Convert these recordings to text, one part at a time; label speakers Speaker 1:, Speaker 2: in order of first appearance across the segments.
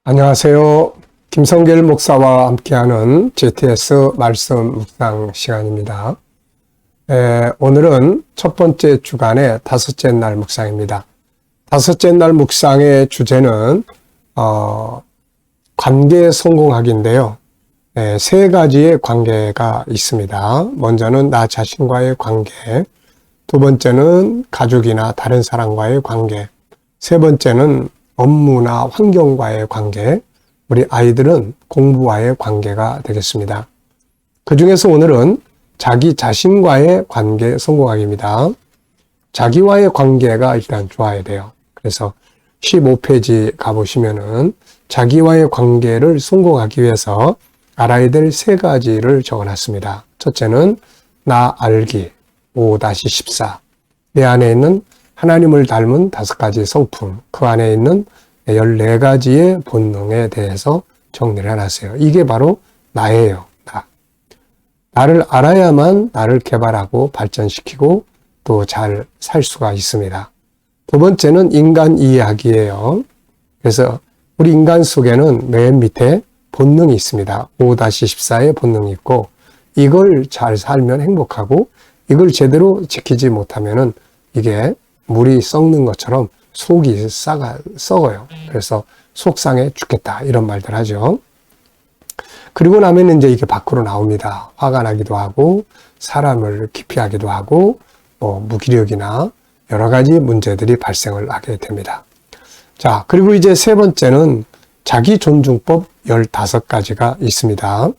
Speaker 1: 안녕하세요. 김성길 목사와 함께하는 GTS 말씀 묵상 시간입니다. 오늘은 첫 번째 주간의 다섯째 날 묵상입니다. 다섯째 날 묵상의 주제는 관계 성공하기인데요. 세 가지의 관계가 있습니다. 먼저는 나 자신과의 관계, 두 번째는 가족이나 다른 사람과의 관계, 세 번째는 업무나 환경과의 관계, 우리 아이들은 공부와의 관계가 되겠습니다. 그 중에서 오늘은 자기 자신과의 관계 성공하기입니다. 자기와의 관계가 일단 좋아야 돼요. 그래서 15페이지 가보시면은 자기와의 관계를 성공하기 위해서 알아야 될 세 가지를 적어놨습니다. 첫째는 나 알기 5-14. 내 안에 있는 하나님을 닮은 5가지 성품, 그 안에 있는 14가지의 본능에 대해서 정리를 해놨어요. 이게 바로 나예요. 나를 알아야만 나를 개발하고 발전시키고 또 잘 살 수가 있습니다. 두 번째는 인간 이해하기예요. 그래서 우리 인간 속에는 맨 밑에 본능이 있습니다. 5-14의 본능이 있고 이걸 잘 살면 행복하고 이걸 제대로 지키지 못하면은 이게 물이 썩는 것처럼 속이 썩어요. 그래서 속상해 죽겠다 이런 말들 하죠. 그리고 나면 이제 이게 밖으로 나옵니다. 화가 나기도 하고 사람을 기피하기도 하고 무기력이나 여러 가지 문제들이 발생을 하게 됩니다. 자, 그리고 이제 세 번째는 자기 존중법 15가지가 있습니다.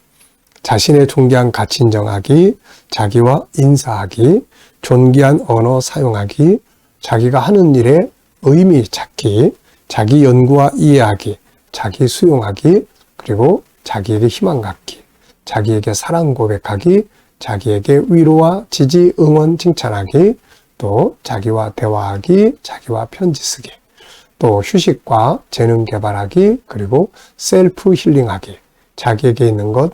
Speaker 1: 자신의 존귀한 가치 인정하기, 자기와 인사하기, 존귀한 언어 사용하기, 자기가 하는 일에 의미 찾기, 자기 연구와 이해하기, 자기 수용하기, 그리고 자기에게 희망 갖기, 자기에게 사랑 고백하기, 자기에게 위로와 지지, 응원, 칭찬하기, 또 자기와 대화하기, 자기와 편지 쓰기, 또 휴식과 재능 개발하기, 그리고 셀프 힐링하기, 자기에게 있는 것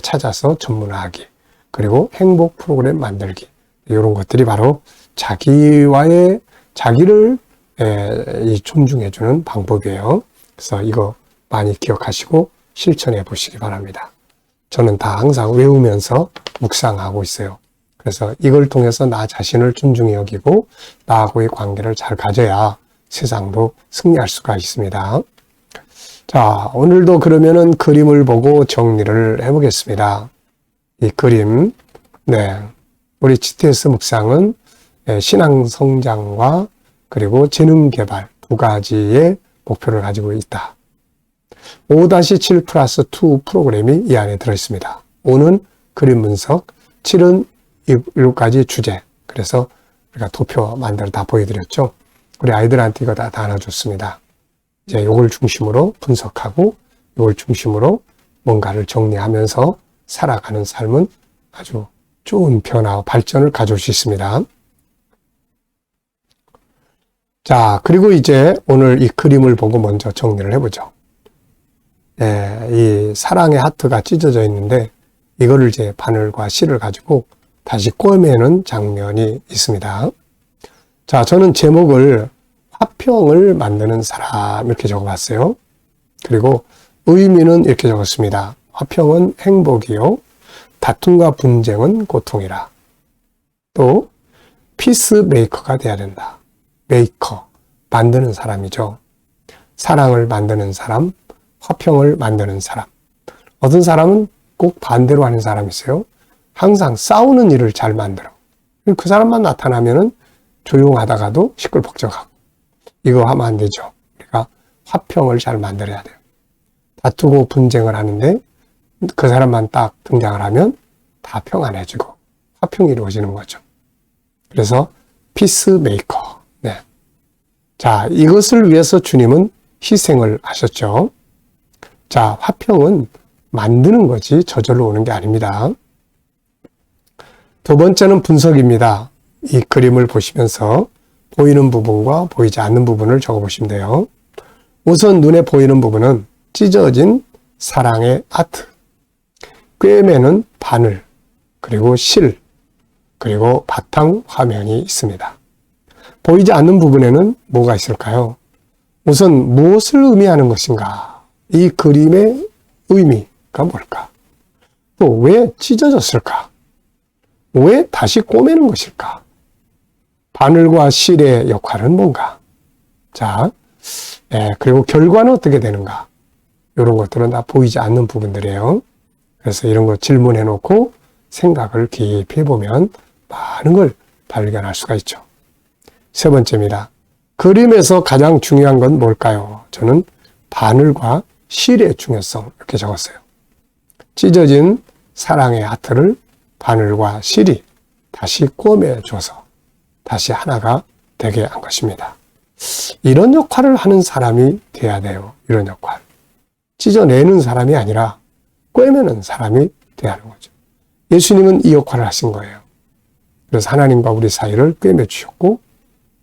Speaker 1: 찾아서 전문화하기, 그리고 행복 프로그램 만들기, 이런 것들이 바로 자기를 존중해주는 방법이에요. 그래서 이거 많이 기억하시고 실천해 보시기 바랍니다. 저는 다 항상 외우면서 묵상하고 있어요. 그래서 이걸 통해서 나 자신을 존중히 여기고 나하고의 관계를 잘 가져야 세상도 승리할 수가 있습니다. 자, 오늘도 그러면은 그림을 보고 정리를 해보겠습니다. 이 그림, 우리 GTS 묵상은 신앙 성장과 그리고 재능 개발 2가지의 목표를 가지고 있다. 5-7 플러스 2 프로그램이 이 안에 들어있습니다. 5는 그림 분석, 7은 7가지 주제. 그래서 우리가 도표 만들어 다 보여드렸죠. 우리 아이들한테 이거 다 나눠줬습니다. 이제 이걸 중심으로 분석하고 이걸 중심으로 뭔가를 정리하면서 살아가는 삶은 아주 좋은 변화와 발전을 가져올 수 있습니다. 자, 그리고 이제 오늘 이 그림을 보고 먼저 정리를 해보죠. 이 사랑의 하트가 찢어져 있는데 이거를 이제 바늘과 실을 가지고 다시 꿰매는 장면이 있습니다. 자, 저는 제목을 화평을 만드는 사람 이렇게 적어봤어요. 그리고 의미는 이렇게 적었습니다. 화평은 행복이요. 다툼과 분쟁은 고통이라. 또 피스메이커가 돼야 된다. 메이커, 만드는 사람이죠. 사랑을 만드는 사람, 화평을 만드는 사람. 어떤 사람은 꼭 반대로 하는 사람이 있어요. 항상 싸우는 일을 잘 만들어. 그 사람만 나타나면은 조용하다가도 시끌벅적하고. 이거 하면 안 되죠. 우리가 화평을 잘 만들어야 돼요. 다투고 분쟁을 하는데 그 사람만 딱 등장을 하면 다 평안해지고 화평이 이루어지는 거죠. 그래서 피스메이커. 자, 이것을 위해서 주님은 희생을 하셨죠. 자, 화평은 만드는 거지 저절로 오는 게 아닙니다. 두 번째는 분석입니다. 이 그림을 보시면서 보이는 부분과 보이지 않는 부분을 적어보시면 돼요. 우선 눈에 보이는 부분은 찢어진 사랑의 아트, 꿰매는 바늘, 그리고 실, 그리고 바탕 화면이 있습니다. 보이지 않는 부분에는 뭐가 있을까요? 우선 무엇을 의미하는 것인가? 이 그림의 의미가 뭘까? 또 왜 찢어졌을까? 왜 다시 꼬매는 것일까? 바늘과 실의 역할은 뭔가? 자, 그리고 결과는 어떻게 되는가? 이런 것들은 다 보이지 않는 부분들이에요. 그래서 이런 거 질문해 놓고 생각을 깊이 해보면 많은 걸 발견할 수가 있죠. 세 번째입니다. 그림에서 가장 중요한 건 뭘까요? 저는 바늘과 실의 중요성 이렇게 적었어요. 찢어진 사랑의 하트를 바늘과 실이 다시 꼬매줘서 다시 하나가 되게 한 것입니다. 이런 역할을 하는 사람이 돼야 돼요. 이런 역할. 찢어내는 사람이 아니라 꿰매는 사람이 돼야 하는 거죠. 예수님은 이 역할을 하신 거예요. 그래서 하나님과 우리 사이를 꿰매 주셨고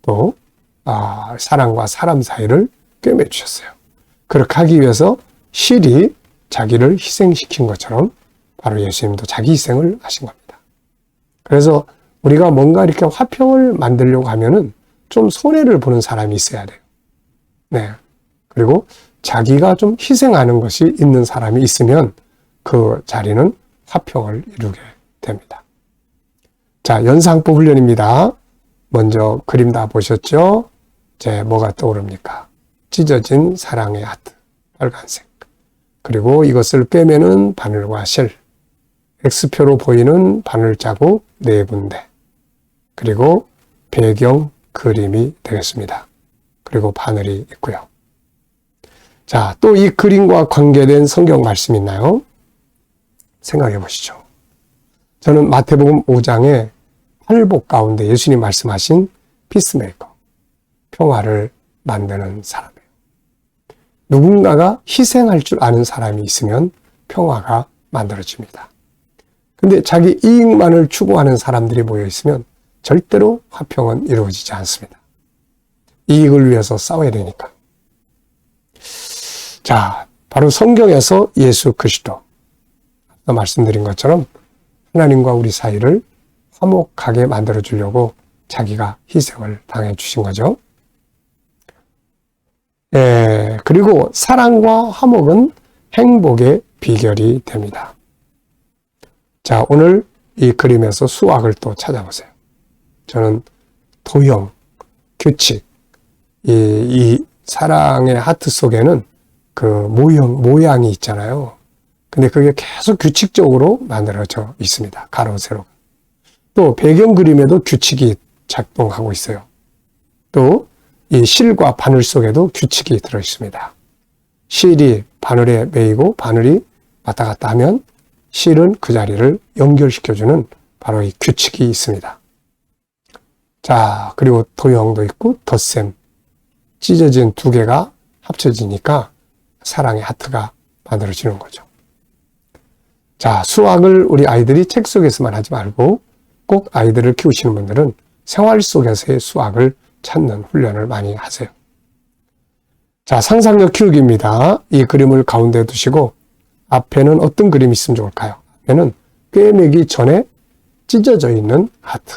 Speaker 1: 또 사람과 사람 사이를 꿰매 주셨어요. 그렇게 하기 위해서 실이 자기를 희생시킨 것처럼 바로 예수님도 자기 희생을 하신 겁니다. 그래서 우리가 뭔가 이렇게 화평을 만들려고 하면은 좀 손해를 보는 사람이 있어야 돼요. 네. 그리고 자기가 좀 희생하는 것이 있는 사람이 있으면 그 자리는 화평을 이루게 됩니다. 자, 연상법 훈련입니다. 먼저 그림 다 보셨죠? 이제 뭐가 떠오릅니까? 찢어진 사랑의 하트, 빨간색. 그리고 이것을 꿰매는 바늘과 실. X표로 보이는 바늘 자국 4군데. 그리고 배경 그림이 되겠습니다. 그리고 바늘이 있고요. 자, 또 이 그림과 관계된 성경 말씀 있나요? 생각해 보시죠. 저는 마태복음 5장의 팔복 가운데 예수님 말씀하신 피스메이커, 평화를 만드는 사람이에요. 누군가가 희생할 줄 아는 사람이 있으면 평화가 만들어집니다. 근데 자기 이익만을 추구하는 사람들이 모여 있으면 절대로 화평은 이루어지지 않습니다. 이익을 위해서 싸워야 되니까. 자, 바로 성경에서 예수 그리스도, 아까 말씀드린 것처럼 하나님과 우리 사이를 화목하게 만들어 주려고 자기가 희생을 당해 주신 거죠. 그리고 사랑과 화목은 행복의 비결이 됩니다. 자, 오늘 이 그림에서 수학을 또 찾아보세요. 저는 도형, 규칙, 이 사랑의 하트 속에는 그 모양이 있잖아요. 근데 그게 계속 규칙적으로 만들어져 있습니다. 가로, 세로. 또 배경 그림에도 규칙이 작동하고 있어요. 또 이 실과 바늘 속에도 규칙이 들어 있습니다. 실이 바늘에 매이고 바늘이 왔다 갔다 하면 실은 그 자리를 연결시켜주는 바로 이 규칙이 있습니다. 자, 그리고 도형도 있고 덧셈. 찢어진 두 개가 합쳐지니까 사랑의 하트가 만들어지는 거죠. 자, 수학을 우리 아이들이 책 속에서만 하지 말고 꼭 아이들을 키우시는 분들은 생활 속에서의 수학을 찾는 훈련을 많이 하세요. 자, 상상력 키우기입니다. 이 그림을 가운데 두시고 앞에는 어떤 그림이 있으면 좋을까요? 앞에는 꿰매기 전에 찢어져 있는 하트.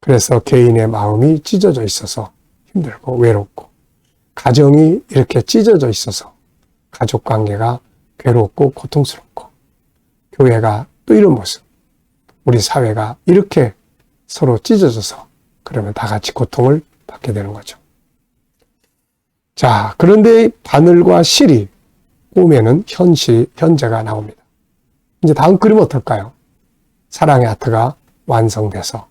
Speaker 1: 그래서 개인의 마음이 찢어져 있어서 힘들고 외롭고 가정이 이렇게 찢어져 있어서 가족 관계가 괴롭고 고통스럽고 교회가 또 이런 모습, 우리 사회가 이렇게 서로 찢어져서 그러면 다 같이 고통을 받게 되는 거죠. 자, 그런데 바늘과 실이 꼬매는 현재가 나옵니다. 이제 다음 그림은 어떨까요? 사랑의 하트가 완성돼서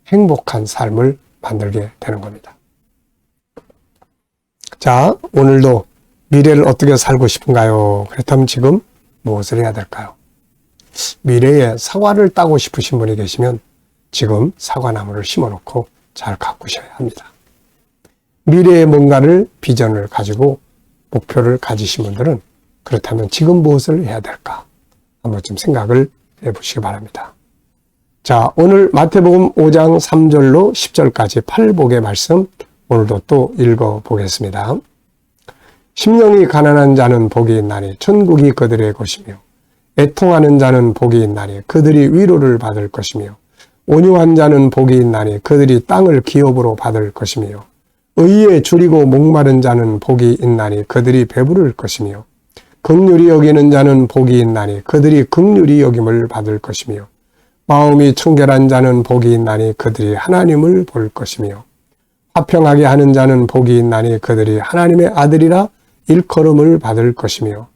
Speaker 1: 행복한 삶을 만들게 되는 겁니다. 자, 오늘도 미래를 어떻게 살고 싶은가요? 그렇다면 지금 무엇을 해야 될까요? 미래에 사과를 따고 싶으신 분이 계시면 지금 사과나무를 심어놓고 잘 가꾸셔야 합니다. 미래에 뭔가를 비전을 가지고 목표를 가지신 분들은 그렇다면 지금 무엇을 해야 될까? 한번 좀 생각을 해보시기 바랍니다. 자, 오늘 마태복음 5장 3절로 10절까지 팔복의 말씀 오늘도 또 읽어보겠습니다. 심령이 가난한 자는 복이 있나니 천국이 그들의 것이며 애통하는 자는 복이 있나니 그들이 위로를 받을 것이며 온유한 자는 복이 있나니 그들이 땅을 기업으로 받을 것이며 의에 줄이고 목마른 자는 복이 있나니 그들이 배부를 것이며 긍휼히 여기는 자는 복이 있나니 그들이 긍휼히 여김을 받을 것이며 마음이 청결한 자는 복이 있나니 그들이 하나님을 볼 것이며 화평하게 하는 자는 복이 있나니 그들이 하나님의 아들이라 일컬음을 받을 것이며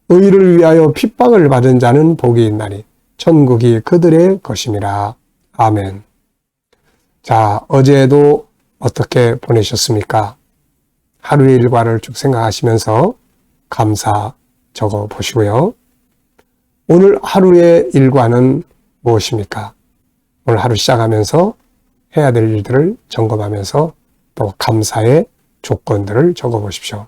Speaker 1: 의를 위하여 핍박을 받은 자는 복이 있나니 천국이 그들의 것임이라. 아멘. 자, 어제도 어떻게 보내셨습니까? 하루의 일과를 쭉 생각하시면서 감사 적어 보시고요. 오늘 하루의 일과는 무엇입니까? 오늘 하루 시작하면서 해야 될 일들을 점검하면서 또 감사의 조건들을 적어 보십시오.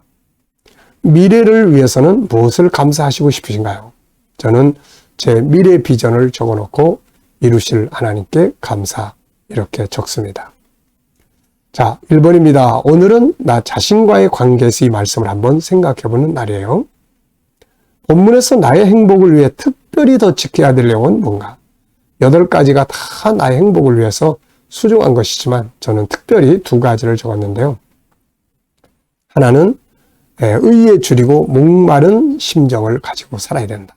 Speaker 1: 미래를 위해서는 무엇을 감사하시고 싶으신가요? 저는 제 미래 비전을 적어 놓고 이루실 하나님께 감사 이렇게 적습니다. 자, 1번입니다. 오늘은 나 자신과의 관계에서 이 말씀을 한번 생각해 보는 날이에요. 본문에서 나의 행복을 위해 특별히 더 지켜야 될 내용은 뭔가? 8가지가 다 나의 행복을 위해서 수중한 것이지만 저는 특별히 2가지를 적었는데요. 하나는 의에 줄이고 목마른 심정을 가지고 살아야 된다.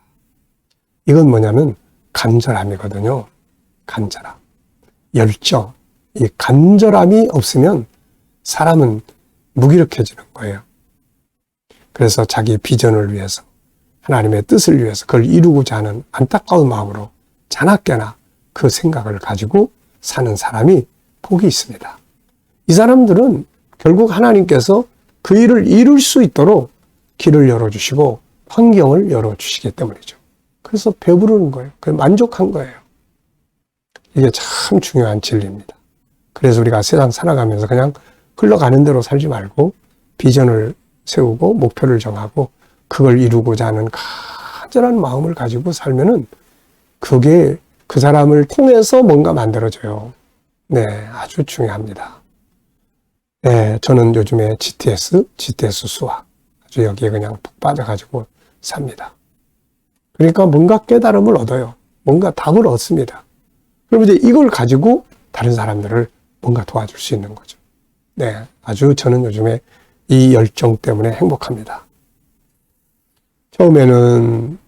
Speaker 1: 이건 뭐냐면 간절함이거든요. 간절함, 열정. 이 간절함이 없으면 사람은 무기력해지는 거예요. 그래서 자기 비전을 위해서 하나님의 뜻을 위해서 그걸 이루고자 하는 안타까운 마음으로 자나깨나 그 생각을 가지고 사는 사람이 복이 있습니다. 이 사람들은 결국 하나님께서 그 일을 이룰 수 있도록 길을 열어주시고 환경을 열어주시기 때문이죠. 그래서 배부르는 거예요. 만족한 거예요. 이게 참 중요한 진리입니다. 그래서 우리가 세상 살아가면서 그냥 흘러가는 대로 살지 말고 비전을 세우고 목표를 정하고 그걸 이루고자 하는 간절한 마음을 가지고 살면은 그게 그 사람을 통해서 뭔가 만들어져요. 네, 아주 중요합니다. 네, 저는 요즘에 GTS 수학 아주 여기에 그냥 푹 빠져가지고 삽니다. 그러니까 뭔가 깨달음을 얻어요. 뭔가 답을 얻습니다. 그럼 이제 이걸 가지고 다른 사람들을 뭔가 도와줄 수 있는 거죠. 네, 아주 저는 요즘에 이 열정 때문에 행복합니다. 처음에는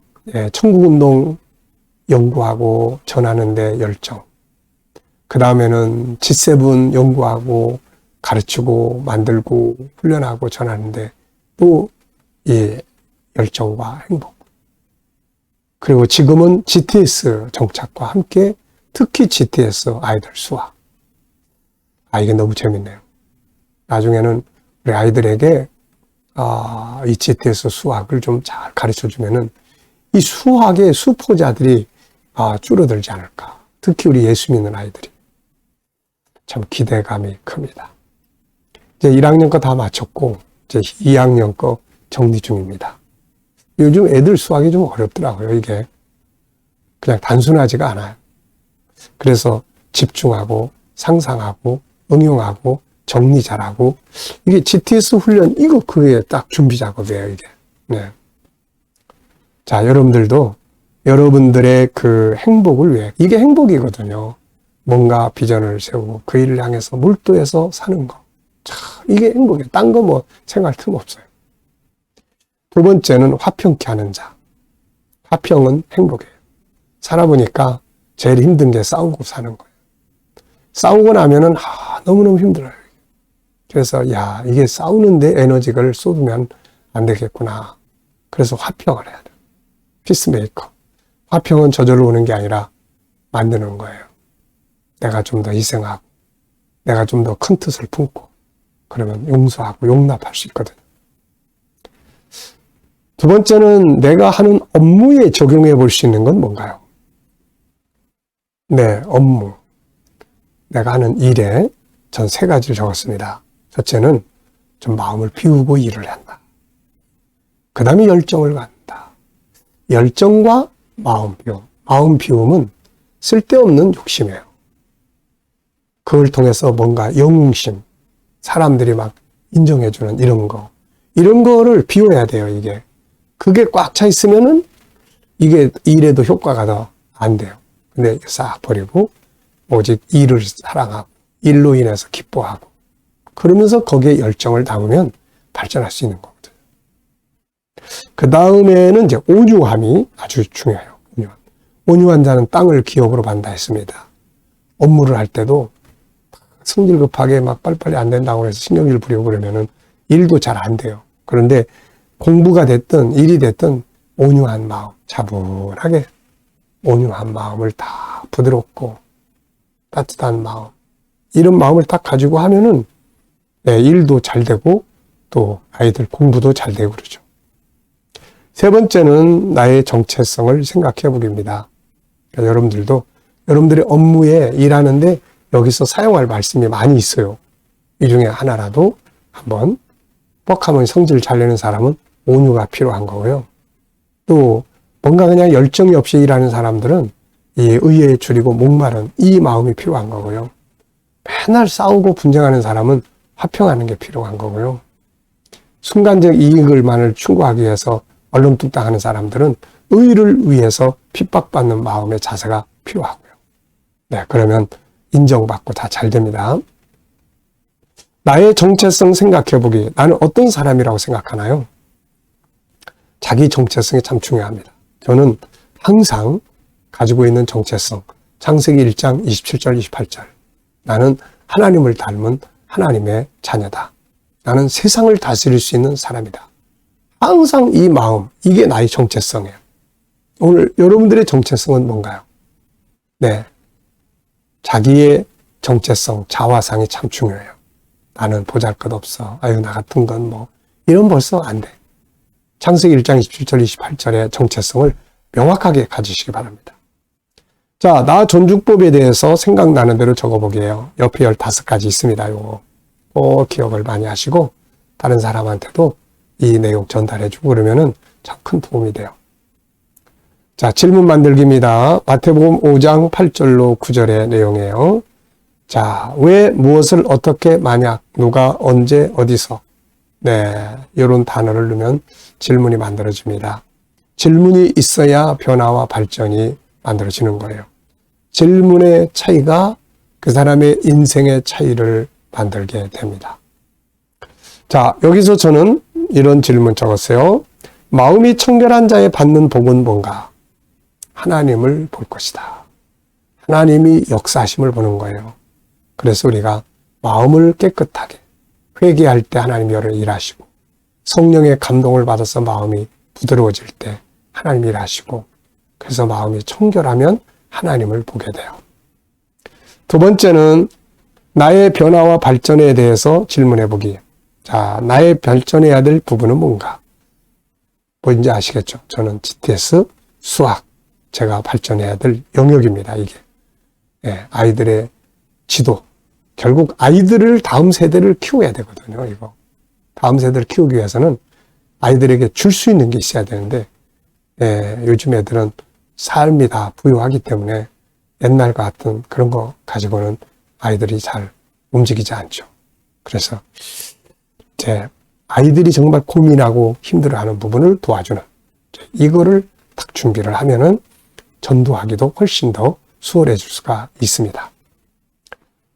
Speaker 1: 천국운동 연구하고 전하는데 열정. 그 다음에는 G7 연구하고 가르치고 만들고 훈련하고 전하는데 또 이 열정과 행복. 그리고 지금은 GTS 정착과 함께 특히 GTS 아이들 수학. 이게 너무 재밌네요. 나중에는 우리 아이들에게 이 GTS 수학을 좀 잘 가르쳐 주면은 이 수학의 수포자들이 줄어들지 않을까. 특히 우리 예수 믿는 아이들이. 참 기대감이 큽니다. 이제 1학년 거 다 마쳤고 이제 2학년 거 정리 중입니다. 요즘 애들 수학이 좀 어렵더라고요. 이게 그냥 단순하지가 않아요. 그래서 집중하고 상상하고 응용하고 정리 잘하고 이게 GTS 훈련 이거 그게 딱 준비 작업이에요. 이게. 네. 자, 여러분들도 여러분들의 그 행복을 위해 이게 행복이거든요. 뭔가 비전을 세우고 그 일을 향해서 몰두해서 사는 거. 자, 이게 행복이에요. 딴 거 뭐 생각할 틈 없어요. 2번째는 화평케 하는 자. 화평은 행복이에요. 살아보니까 제일 힘든 게 싸우고 사는 거예요. 싸우고 나면은 너무너무 힘들어요. 그래서 이게 싸우는데 에너지를 쏟으면 안 되겠구나. 그래서 화평을 해야 돼요. 피스메이커. 화평은 저절로 오는 게 아니라 만드는 거예요. 내가 좀 더 희생하고 내가 좀 더 큰 뜻을 품고 그러면 용서하고 용납할 수 있거든요. 2번째는 내가 하는 업무에 적용해 볼 수 있는 건 뭔가요? 네, 업무. 내가 하는 일에 전 3가지를 적었습니다. 첫째는 좀 마음을 비우고 일을 한다. 그 다음에 열정을 갖는다. 열정과 마음 비움. 마음 비움은 쓸데없는 욕심이에요. 그걸 통해서 뭔가 영웅심, 사람들이 막 인정해주는 이런 거를 비워야 돼요, 이게. 그게 꽉 차 있으면은 이게 일에도 효과가 더 안 돼요. 근데 싹 버리고 오직 일을 사랑하고 일로 인해서 기뻐하고 그러면서 거기에 열정을 담으면 발전할 수 있는 거거든요. 그 다음에는 이제 온유함이 아주 중요해요. 온유한 자는 땅을 기업으로 받는다 했습니다. 업무를 할 때도 성질 급하게 막 빨리빨리 안 된다고 해서 신경질 부리고 그러면은 일도 잘 안 돼요. 그런데 공부가 됐든 일이 됐든 온유한 마음, 차분하게 온유한 마음을 다 부드럽고 따뜻한 마음, 이런 마음을 딱 가지고 하면은 일도 잘 되고 또 아이들 공부도 잘 되고 그러죠. 세 번째는 나의 정체성을 생각해 보기입니다. 그러니까 여러분들도 여러분들의 업무에 일하는데 여기서 사용할 말씀이 많이 있어요. 이 중에 하나라도 한번 뻑하면 성질 잘 내는 사람은 온유가 필요한 거고요. 또 뭔가 그냥 열정이 없이 일하는 사람들은 이 의에 줄이고 목마른 이 마음이 필요한 거고요. 맨날 싸우고 분쟁하는 사람은 화평하는 게 필요한 거고요. 순간적 이익을만을 추구하기 위해서 얼렁뚱땅하는 사람들은 의를 위해서 핍박받는 마음의 자세가 필요하고요. 네, 그러면 인정받고 다 잘 됩니다. 나의 정체성 생각해보기. 나는 어떤 사람이라고 생각하나요? 자기 정체성이 참 중요합니다. 저는 항상 가지고 있는 정체성, 창세기 1장 27절 28절. 나는 하나님을 닮은 하나님의 자녀다. 나는 세상을 다스릴 수 있는 사람이다. 항상 이 마음, 이게 나의 정체성이에요. 오늘 여러분들의 정체성은 뭔가요? 네, 자기의 정체성, 자화상이 참 중요해요. 나는 보잘것없어. 아유, 나 같은 건 뭐 이런 벌써 안 돼. 창세기 1장 27절 28절의 정체성을 명확하게 가지시기 바랍니다. 자, 나 존중법에 대해서 생각나는 대로 적어보게요. 옆에 15가지 있습니다. 요거 꼭 기억을 많이 하시고 다른 사람한테도 이 내용 전달해주고 그러면은 참 큰 도움이 돼요. 자, 질문 만들기입니다. 마태복음 5장 8절로 9절의 내용이에요. 자, 왜, 무엇을, 어떻게, 만약, 누가, 언제, 어디서. 네, 이런 단어를 넣으면 질문이 만들어집니다. 질문이 있어야 변화와 발전이 만들어지는 거예요. 질문의 차이가 그 사람의 인생의 차이를 만들게 됩니다. 자, 여기서 저는 이런 질문 적었어요. 마음이 청결한 자의 받는 복은 뭔가? 하나님을 볼 것이다. 하나님이 역사하심을 보는 거예요. 그래서 우리가 마음을 깨끗하게 회개할 때 하나님이 여러 일하시고 성령의 감동을 받아서 마음이 부드러워질 때 하나님이 일하시고 그래서 마음이 청결하면 하나님을 보게 돼요. 두 번째는 나의 변화와 발전에 대해서 질문해 보기. 자, 나의 발전해야 될 부분은 뭔가? 뭔지 아시겠죠? 저는 GTS, 수학, 제가 발전해야 될 영역입니다. 이게 아이들의 지도, 결국 아이들을 다음 세대를 키워야 되거든요. 이거 다음 세대를 키우기 위해서는 아이들에게 줄 수 있는 게 있어야 되는데 요즘 애들은 삶이 다 부유하기 때문에 옛날과 같은 그런 거 가지고는 아이들이 잘 움직이지 않죠. 그래서 이제 아이들이 정말 고민하고 힘들어하는 부분을 도와주는 이거를 딱 준비를 하면은 전도하기도 훨씬 더 수월해질 수가 있습니다.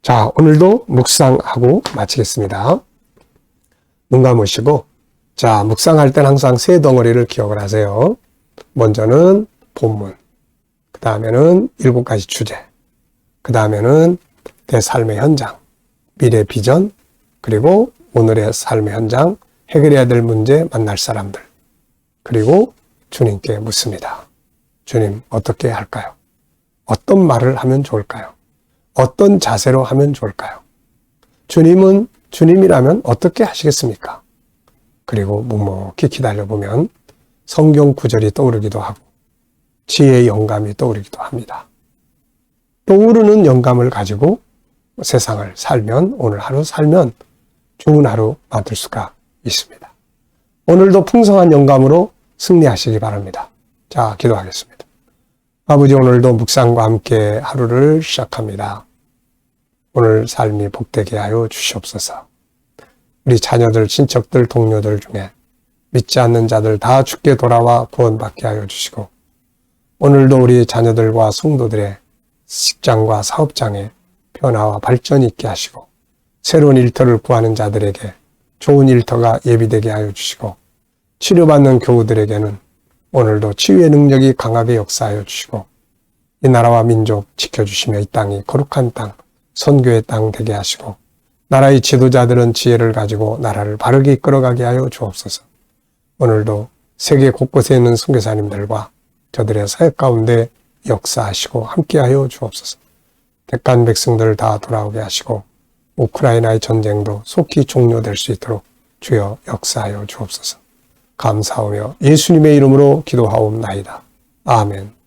Speaker 1: 자, 오늘도 묵상하고 마치겠습니다. 눈 감으시고, 자, 묵상할 땐 항상 세 덩어리를 기억을 하세요. 먼저는 본문, 그 다음에는 7가지 주제, 그 다음에는 내 삶의 현장, 미래 비전, 그리고 오늘의 삶의 현장, 해결해야 될 문제, 만날 사람들, 그리고 주님께 묻습니다. 주님, 어떻게 할까요? 어떤 말을 하면 좋을까요? 어떤 자세로 하면 좋을까요? 주님은 주님이라면 어떻게 하시겠습니까? 그리고 묵묵히 기다려보면 성경 구절이 떠오르기도 하고 지혜의 영감이 떠오르기도 합니다. 떠오르는 영감을 가지고 세상을 살면, 오늘 하루 살면 좋은 하루 만들 수가 있습니다. 오늘도 풍성한 영감으로 승리하시기 바랍니다. 자, 기도하겠습니다. 아버지, 오늘도 묵상과 함께 하루를 시작합니다. 오늘 삶이 복되게 하여 주시옵소서. 우리 자녀들, 친척들, 동료들 중에 믿지 않는 자들 다 주께 돌아와 구원받게 하여 주시고 오늘도 우리 자녀들과 성도들의 직장과 사업장에 변화와 발전이 있게 하시고 새로운 일터를 구하는 자들에게 좋은 일터가 예비되게 하여 주시고, 치료받는 교우들에게는 오늘도 치유의 능력이 강하게 역사하여 주시고, 이 나라와 민족 지켜주시며 이 땅이 거룩한 땅, 선교의 땅 되게 하시고, 나라의 지도자들은 지혜를 가지고 나라를 바르게 이끌어가게 하여 주옵소서. 오늘도 세계 곳곳에 있는 선교사님들과 저들의 사역 가운데 역사하시고 함께하여 주옵소서. 택한 백성들을 다 돌아오게 하시고 우크라이나의 전쟁도 속히 종료될 수 있도록 주여 역사하여 주옵소서. 감사하며 예수님의 이름으로 기도하옵나이다. 아멘.